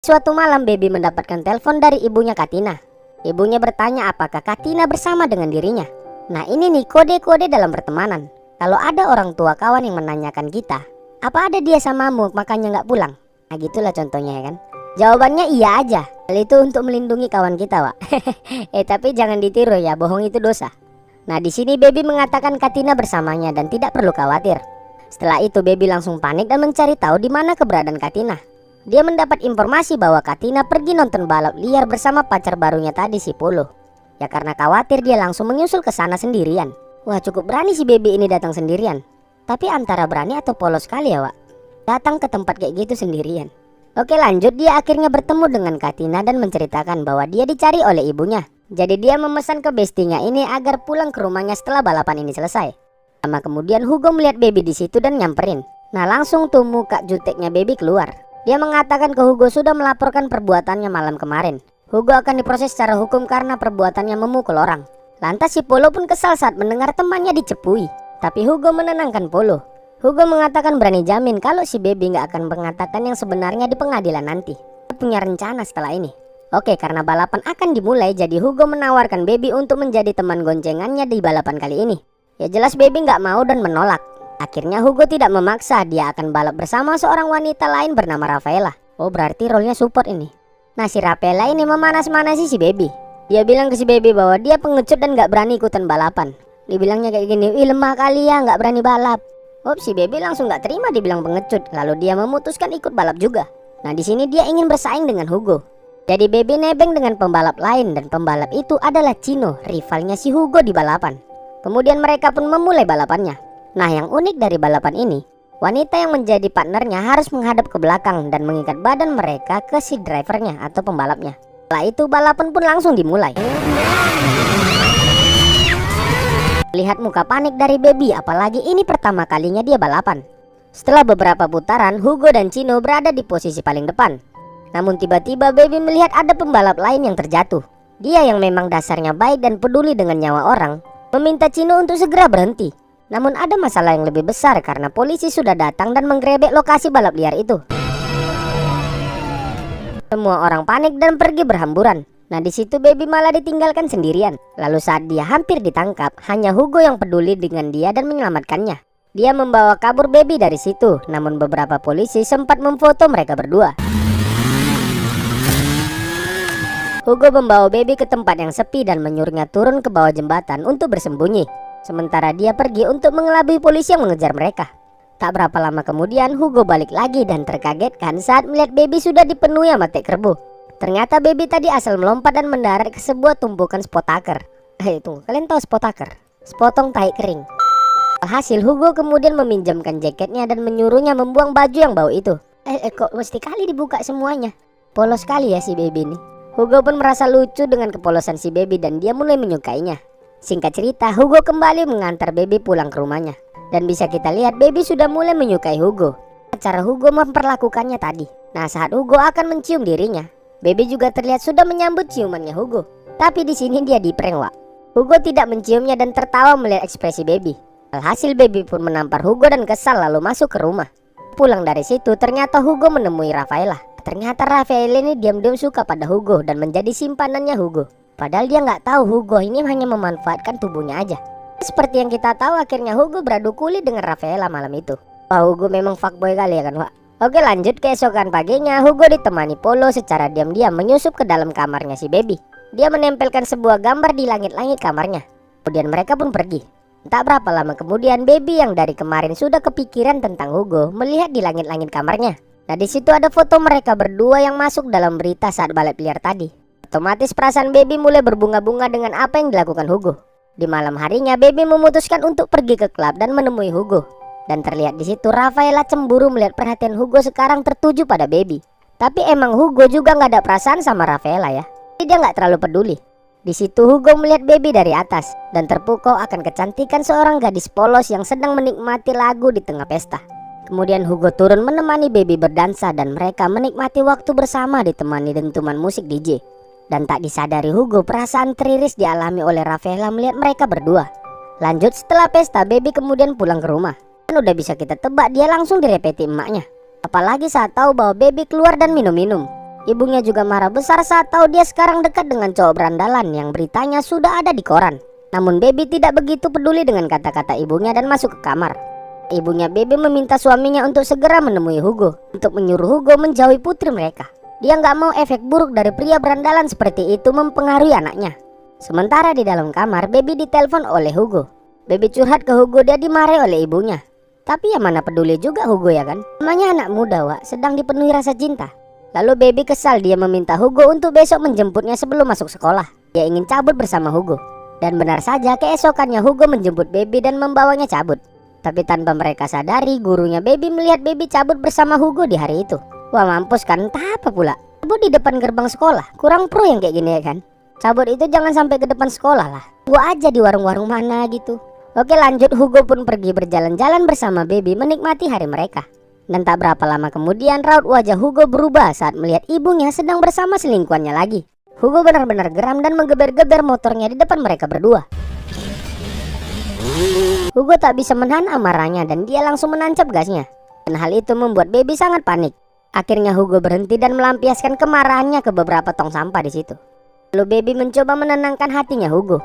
Suatu malam Baby mendapatkan telepon dari ibunya Katina. Ibunya bertanya apakah Katina bersama dengan dirinya. Nah ini nih kode-kode dalam pertemanan. Kalau ada orang tua kawan yang menanyakan kita, apa ada dia samamu makanya nggak pulang? Nah gitulah contohnya ya kan. Jawabannya iya aja. Hal itu untuk melindungi kawan kita, Wak. Tapi jangan ditiru ya, bohong itu dosa. Nah di sini Baby mengatakan Katina bersamanya dan tidak perlu khawatir. Setelah itu Baby langsung panik dan mencari tahu di mana keberadaan Katina. Dia mendapat informasi bahwa Katina pergi nonton balap liar bersama pacar barunya tadi si Polo. Ya karena khawatir dia langsung menyusul ke sana sendirian. Wah cukup berani si Baby ini datang sendirian. Tapi antara berani atau polos sekali ya, Wak. Datang ke tempat kayak gitu sendirian. Oke lanjut, dia akhirnya bertemu dengan Katina dan menceritakan bahwa dia dicari oleh ibunya. Jadi dia memesan ke bestinya ini agar pulang ke rumahnya setelah balapan ini selesai. Lama kemudian Hugo melihat Baby di situ dan nyamperin. Nah langsung tuh muka juteknya Baby keluar. Dia mengatakan ke Hugo sudah melaporkan perbuatannya malam kemarin. Hugo akan diproses secara hukum karena perbuatannya memukul orang. Lantas si Polo pun kesal saat mendengar temannya dicepui. Tapi Hugo menenangkan Polo. Hugo mengatakan berani jamin kalau si Baby nggak akan mengatakan yang sebenarnya di pengadilan nanti. Dia punya rencana setelah ini. Oke, karena balapan akan dimulai, jadi Hugo menawarkan Baby untuk menjadi teman goncengannya di balapan kali ini. Ya jelas Baby nggak mau dan menolak. Akhirnya Hugo tidak memaksa, dia akan balap bersama seorang wanita lain bernama Rafaela. Oh berarti role-nya support ini. Nah si Rafaela ini memanas-manasi si Baby. Dia bilang ke si Baby bahwa dia pengecut dan nggak berani ikutan balapan. Dibilangnya kayak gini, "Ih lemah kali ya, nggak berani balap." Si Baby langsung nggak terima dibilang pengecut, lalu dia memutuskan ikut balap juga. Nah di sini dia ingin bersaing dengan Hugo. Jadi Baby nebeng dengan pembalap lain dan pembalap itu adalah Chino, rivalnya si Hugo di balapan. Kemudian mereka pun memulai balapannya. Nah yang unik dari balapan ini, wanita yang menjadi partnernya harus menghadap ke belakang dan mengikat badan mereka ke si drivernya atau pembalapnya. Setelah itu balapan pun langsung dimulai. Lihat muka panik dari Baby, apalagi ini pertama kalinya dia balapan. Setelah beberapa putaran, Hugo dan Chino berada di posisi paling depan. Namun tiba-tiba Baby melihat ada pembalap lain yang terjatuh. Dia yang memang dasarnya baik dan peduli dengan nyawa orang, meminta Chino untuk segera berhenti. Namun ada masalah yang lebih besar karena polisi sudah datang dan menggerebek lokasi balap liar itu. Semua orang panik dan pergi berhamburan. Nah di situ Baby malah ditinggalkan sendirian. Lalu saat dia hampir ditangkap, hanya Hugo yang peduli dengan dia dan menyelamatkannya. Dia membawa kabur Baby dari situ. Namun beberapa polisi sempat memfoto mereka berdua. Hugo membawa Baby ke tempat yang sepi dan menyuruhnya turun ke bawah jembatan untuk bersembunyi. Sementara dia pergi untuk mengelabui polisi yang mengejar mereka. Tak berapa lama kemudian Hugo balik lagi dan terkagetkan saat melihat Baby sudah dipenuhi sama tek kerbau. Ternyata Baby tadi asal melompat dan mendarat ke sebuah tumpukan spotaker. Tunggu, kalian tahu spotaker? Sepotong tai kering. Hasil Hugo kemudian meminjamkan jaketnya dan menyuruhnya membuang baju yang bau itu. Kok mesti kali dibuka semuanya? Polos sekali ya si Baby ini. Hugo pun merasa lucu dengan kepolosan si Baby dan dia mulai menyukainya. Singkat cerita, Hugo kembali mengantar Baby pulang ke rumahnya. Dan bisa kita lihat Baby sudah mulai menyukai Hugo. Cara Hugo memperlakukannya tadi. Nah saat Hugo akan mencium dirinya, Baby juga terlihat sudah menyambut ciumannya Hugo. Tapi di sini dia di-prank, Wak. Hugo tidak menciumnya dan tertawa melihat ekspresi Baby. Alhasil Baby pun menampar Hugo dan kesal lalu masuk ke rumah. Pulang dari situ ternyata Hugo menemui Rafaela. Ternyata Rafaela ini diam-diam suka pada Hugo dan menjadi simpanannya Hugo. Padahal dia nggak tahu Hugo ini hanya memanfaatkan tubuhnya aja. Seperti yang kita tahu akhirnya Hugo beradu kulit dengan Rafaela malam itu. Wah Hugo memang fuckboy kali ya kan, Wak. Oke lanjut, keesokan paginya Hugo ditemani Polo secara diam-diam menyusup ke dalam kamarnya si Baby. Dia menempelkan sebuah gambar di langit-langit kamarnya. Kemudian mereka pun pergi. Tak berapa lama kemudian Baby yang dari kemarin sudah kepikiran tentang Hugo melihat di langit-langit kamarnya. Nah di situ ada foto mereka berdua yang masuk dalam berita saat balap liar tadi. Otomatis perasaan Baby mulai berbunga-bunga dengan apa yang dilakukan Hugo. Di malam harinya Baby memutuskan untuk pergi ke klub dan menemui Hugo. Dan terlihat di situ Rafaela cemburu melihat perhatian Hugo sekarang tertuju pada Baby. Tapi emang Hugo juga nggak ada perasaan sama Rafaela ya. Jadi dia nggak terlalu peduli. Di situ Hugo melihat Baby dari atas dan terpukau akan kecantikan seorang gadis polos yang sedang menikmati lagu di tengah pesta. Kemudian Hugo turun menemani Baby berdansa dan mereka menikmati waktu bersama ditemani dentuman musik DJ. Dan tak disadari Hugo perasaan teriris dialami oleh Rafaela melihat mereka berdua. Lanjut setelah pesta Baby kemudian pulang ke rumah. Dan udah bisa kita tebak dia langsung direpeti emaknya. Apalagi saat tahu bahwa Baby keluar dan minum-minum. Ibunya juga marah besar saat tahu dia sekarang dekat dengan cowok berandalan yang beritanya sudah ada di koran. Namun Baby tidak begitu peduli dengan kata-kata ibunya dan masuk ke kamar. Ibunya Baby meminta suaminya untuk segera menemui Hugo untuk menyuruh Hugo menjauhi putri mereka. Dia nggak mau efek buruk dari pria berandalan seperti itu mempengaruhi anaknya. Sementara di dalam kamar, Baby ditelepon oleh Hugo. Baby curhat ke Hugo dia dimarahi oleh ibunya. Tapi ya mana peduli juga Hugo ya kan? Namanya anak muda Wak, sedang dipenuhi rasa cinta. Lalu Baby kesal, dia meminta Hugo untuk besok menjemputnya sebelum masuk sekolah. Dia ingin cabut bersama Hugo. Dan benar saja keesokannya Hugo menjemput Baby dan membawanya cabut. Tapi tanpa mereka sadari, gurunya Baby melihat Baby cabut bersama Hugo di hari itu. Wah mampus kan, entah apa pula. Cabut di depan gerbang sekolah, kurang pro yang kayak gini ya kan? Cabut itu jangan sampai ke depan sekolah lah. Gua aja di warung-warung mana gitu. Oke lanjut, Hugo pun pergi berjalan-jalan bersama Baby menikmati hari mereka. Dan tak berapa lama kemudian raut wajah Hugo berubah saat melihat ibunya sedang bersama selingkuhannya lagi. Hugo benar-benar geram dan menggeber-geber motornya di depan mereka berdua. Hugo tak bisa menahan amarahnya dan dia langsung menancap gasnya. Dan hal itu membuat Baby sangat panik. Akhirnya Hugo berhenti dan melampiaskan kemarahannya ke beberapa tong sampah di situ. Lalu Baby mencoba menenangkan hatinya Hugo.